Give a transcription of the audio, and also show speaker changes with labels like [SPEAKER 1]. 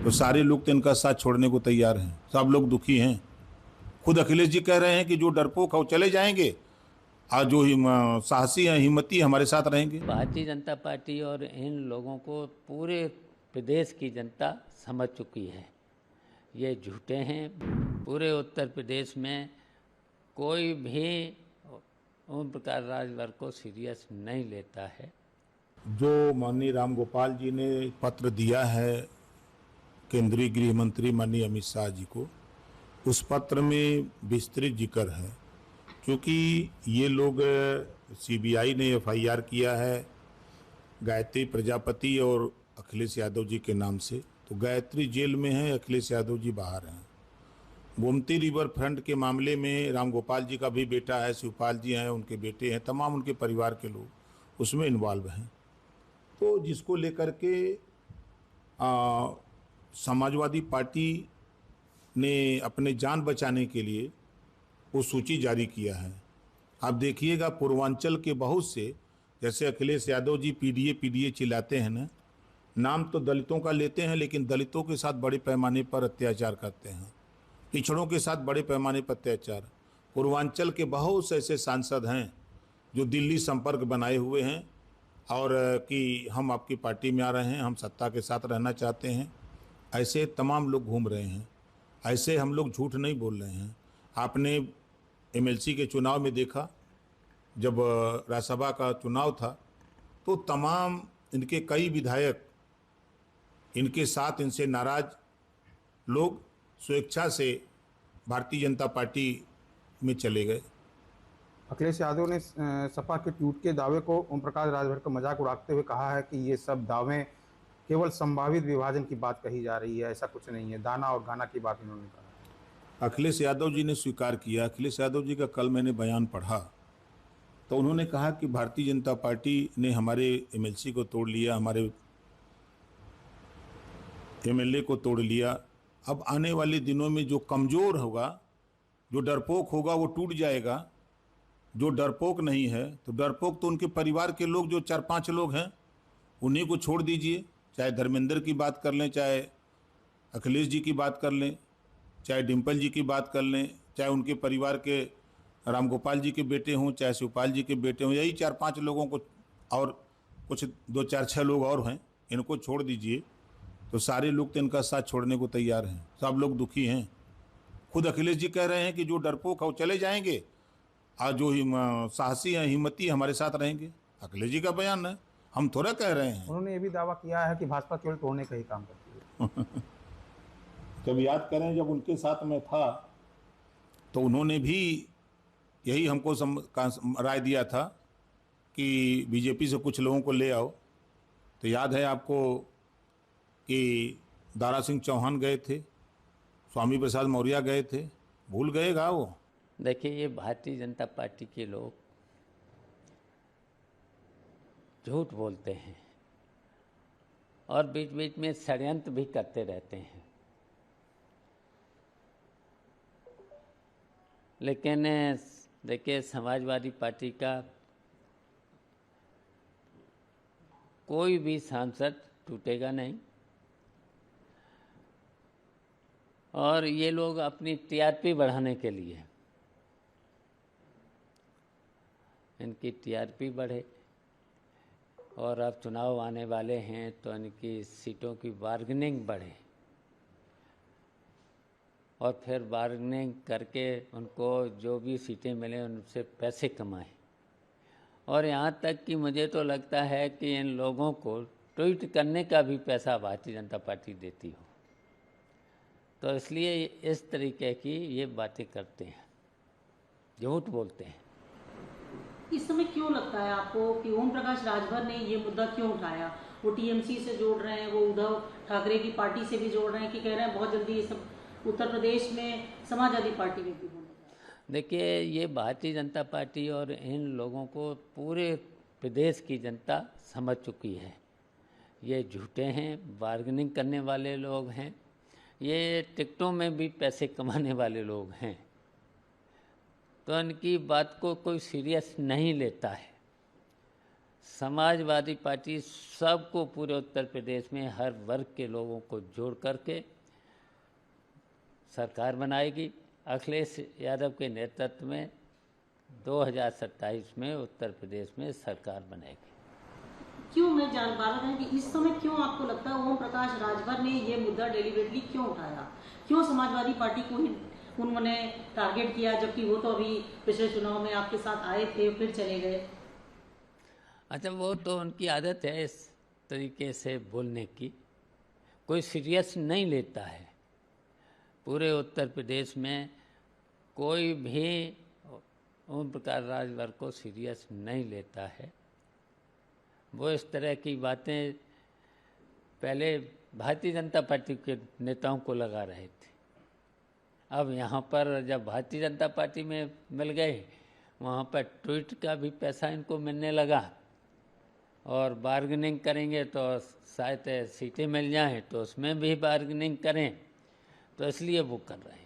[SPEAKER 1] तो सारे लोग तो इनका साथ छोड़ने को तैयार हैं, सब लोग दुखी हैं। खुद अखिलेश जी कह रहे हैं कि जो डरपोक है वो चले जाएंगे, और जो साहसी हैं, हिम्मती हमारे साथ रहेंगे।
[SPEAKER 2] भारतीय जनता पार्टी और इन लोगों को पूरे प्रदेश की जनता समझ चुकी है, ये झूठे हैं। पूरे उत्तर प्रदेश में कोई भी ओम प्रकाश राजभर को सीरियस नहीं लेता है।
[SPEAKER 1] जो माननीय राम गोपाल जी ने पत्र दिया है केंद्रीय गृह मंत्री माननीय अमित शाह जी को, उस पत्र में विस्तृत जिक्र है, क्योंकि ये लोग सीबीआई ने एफआईआर किया है गायत्री प्रजापति और अखिलेश यादव जी के नाम से। तो गायत्री जेल में है, अखिलेश यादव जी बाहर हैं। गोमती रिवर फ्रंट के मामले में राम गोपाल जी का भी बेटा है, शिवपाल जी हैं, उनके बेटे हैं, तमाम उनके परिवार के लोग उसमें इन्वॉल्व हैं। तो जिसको लेकर के समाजवादी पार्टी ने अपने जान बचाने के लिए वो सूची जारी किया है। आप देखिएगा पूर्वांचल के बहुत से, जैसे अखिलेश यादव जी पीडीए पीडीए चिल्लाते हैं ना, नाम तो दलितों का लेते हैं, लेकिन दलितों के साथ बड़े पैमाने पर अत्याचार करते हैं, पिछड़ों के साथ बड़े पैमाने पर अत्याचार। पूर्वांचल के बहुत से ऐसे सांसद हैं जो दिल्ली संपर्क बनाए हुए हैं और कि हम आपकी पार्टी में आ रहे हैं, हम सत्ता के साथ रहना चाहते हैं, ऐसे तमाम लोग घूम रहे हैं। ऐसे हम लोग झूठ नहीं बोल रहे हैं। आपने एमएलसी के चुनाव में देखा, जब राज्यसभा का चुनाव था तो तमाम इनके कई विधायक इनके साथ, इनसे नाराज लोग स्वेच्छा से भारतीय जनता पार्टी में चले गए।
[SPEAKER 3] अखिलेश यादव ने सपा के टूट के दावे को ओम प्रकाश राजभर का मजाक उड़ाते हुए कहा है कि ये सब दावे केवल संभावित विभाजन की बात कही जा रही है, ऐसा कुछ नहीं है। दाना और गाना की बात उन्होंने कहा।
[SPEAKER 1] अखिलेश यादव जी ने स्वीकार किया। अखिलेश यादव जी का कल मैंने बयान पढ़ा तो उन्होंने कहा कि भारतीय जनता पार्टी ने हमारे एमएलसी को तोड़ लिया, हमारे एमएलए को तोड़ लिया। अब आने वाले दिनों में जो कमज़ोर होगा, जो डरपोक होगा, वो टूट जाएगा। जो डरपोक नहीं है, तो डरपोक तो उनके परिवार के लोग, जो 4-5 लोग हैं, उन्हीं को छोड़ दीजिए। चाहे धर्मेंद्र की बात कर लें, चाहे अखिलेश जी की बात कर लें, चाहे डिम्पल जी की बात कर लें, चाहे उनके परिवार के राम गोपाल जी के बेटे हों, चाहे शिवपाल जी के बेटे हों, यही 4-5 लोगों को, और कुछ 2-4-6 लोग और हैं, इनको छोड़ दीजिए तो सारे लोग तो इनका साथ छोड़ने को तैयार हैं। सब लोग दुखी हैं। खुद अखिलेश जी कह रहे हैं कि जो डरपोक है वो चले जाएंगे, और जो साहसी हैं, हिम्मती हमारे साथ रहेंगे। अखिलेश जी का बयान है, हम थोड़ा कह रहे हैं।
[SPEAKER 3] उन्होंने ये भी दावा किया है कि भाजपा केवल तोड़ने का ही काम करती है।
[SPEAKER 1] जब याद करें, जब उनके साथ में था तो उन्होंने भी यही हमको राय दिया था कि बीजेपी से कुछ लोगों को ले आओ। तो याद है आपको कि दारा सिंह चौहान गए थे, स्वामी प्रसाद मौर्य गए थे, भूल गएगा वो?
[SPEAKER 2] देखिए, ये भारतीय जनता पार्टी के लोग झूठ बोलते हैं और बीच बीच में षड्यंत्र भी करते रहते हैं, लेकिन देखिए, समाजवादी पार्टी का कोई भी सांसद टूटेगा नहीं। और ये लोग अपनी टीआरपी बढ़ाने के लिए, इनकी टीआरपी बढ़े, और अब चुनाव आने वाले हैं तो इनकी सीटों की बार्गेनिंग बढ़े, और फिर बार्गेनिंग करके उनको जो भी सीटें मिले उनसे पैसे कमाएं। और यहाँ तक कि मुझे तो लगता है कि इन लोगों को ट्वीट करने का भी पैसा भारतीय जनता पार्टी देती हो, तो इसलिए इस तरीके की ये बातें करते हैं, झूठ बोलते हैं।
[SPEAKER 4] इस समय क्यों लगता है आपको कि ओम प्रकाश राजभर ने ये मुद्दा क्यों उठाया? वो टीएमसी से जोड़ रहे हैं, वो उद्धव ठाकरे की पार्टी से भी जोड़ रहे हैं, कि कह रहे हैं बहुत जल्दी ये सब उत्तर प्रदेश में समाजवादी पार्टी में भी होने?
[SPEAKER 2] देखिए, ये भारतीय जनता पार्टी और इन लोगों को पूरे प्रदेश की जनता समझ चुकी है, ये झूठे हैं, बार्गेनिंग करने वाले लोग हैं, ये टिकटों में भी पैसे कमाने वाले लोग हैं, तो इनकी बात को कोई सीरियस नहीं लेता है। समाजवादी पार्टी सबको पूरे उत्तर प्रदेश में हर वर्ग के लोगों को जोड़ करके सरकार बनाएगी। अखिलेश यादव के नेतृत्व में 2027 में उत्तर प्रदेश में सरकार बनेगी।
[SPEAKER 4] क्यों, मैं जान पा रहा हूँ कि इस समय क्यों आपको लगता है ओम प्रकाश राजभर ने ये मुद्दा डेलिबरेटली क्यों उठाया? क्यों समाजवादी पार्टी को ही उन्होंने टारगेट किया, जबकि वो तो अभी पिछले चुनाव में आपके साथ आए थे फिर चले गए?
[SPEAKER 2] अच्छा, वो तो उनकी आदत है इस तरीके से बोलने की, कोई सीरियस नहीं लेता है। पूरे उत्तर प्रदेश में कोई भी ओम प्रकाश राजभर को सीरियस नहीं लेता है। वो इस तरह की बातें पहले भारतीय जनता पार्टी के नेताओं को लगा रहे थे। अब यहाँ पर जब भारतीय जनता पार्टी में मिल गए, वहाँ पर ट्वीट का भी पैसा इनको मिलने लगा और बार्गेनिंग करेंगे तो शायद सीटें मिल जाएं, तो उसमें भी बार्गेनिंग करें, तो इसलिए वो कर रहे हैं।